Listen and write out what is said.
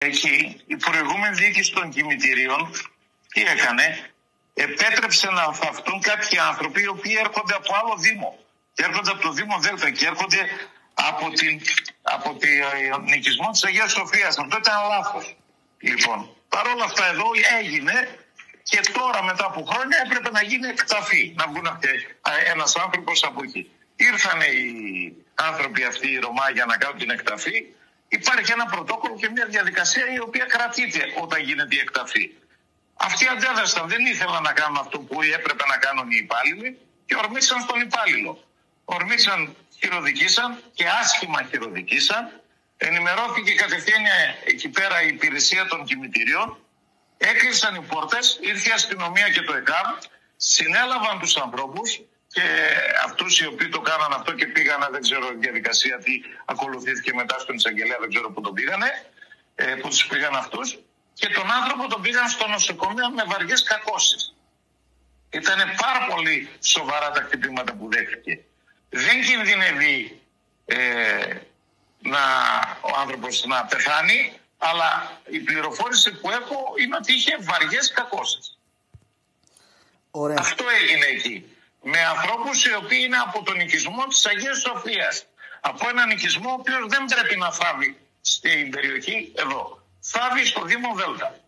Εκεί η προηγούμενη διοίκηση των κημητηρίων τι έκανε? Επέτρεψε να θαυτούν κάποιοι άνθρωποι οι οποίοι έρχονται από άλλο Δήμο. Και έρχονται από το Δήμο Δέλτα και έρχονται από τον νοικισμό της Αγίας Σοφίας. Αυτό ήταν λάθος. Λοιπόν, παρόλα αυτά εδώ έγινε και τώρα μετά από χρόνια έπρεπε να γίνει εκταφή. Να βγουν ένας άνθρωπος από εκεί. Ήρθαν οι άνθρωποι αυτοί οι Ρωμά για να κάνουν την εκταφή. Υπάρχει ένα πρωτόκολλο και μια διαδικασία η οποία κρατείται όταν γίνεται η εκταφή. Αυτοί αντέδρασαν, δεν ήθελαν να κάνουν αυτό που έπρεπε να κάνουν οι υπάλληλοι και ορμήσαν στον υπάλληλο. Ορμήσαν, χειροδικήσαν και άσχημα χειροδικήσαν. Ενημερώθηκε κατευθείαν εκεί πέρα η υπηρεσία των κημητηρίων. Έκλεισαν οι πόρτες, ήρθε η αστυνομία και το ΕΚΑΜ, συνέλαβαν τους ανθρώπους και αυτούς οι οποίοι το κάναν αυτό και πήγανε, δεν ξέρω η διαδικασία τι ακολουθήθηκε μετά στον εισαγγελέα, δεν ξέρω που τον πήγανε, που τους πήγαν αυτούς. Και τον άνθρωπο τον πήγαν στο νοσοκομείο με βαριές κακώσεις. Ήταν πάρα πολύ σοβαρά τα χτυπήματα που δέχτηκε. Δεν κινδυνεύει ο άνθρωπος να πεθάνει, αλλά η πληροφόρηση που έχω είναι ότι είχε βαριές κακώσεις. Ωραία. Αυτό έγινε εκεί. Με ανθρώπους οι οποίοι είναι από τον οικισμό της Αγίας Σοφίας. Από έναν οικισμό ο οποίος δεν πρέπει να θάβει στην περιοχή εδώ. Θάβει στο Δήμο Δέλτα.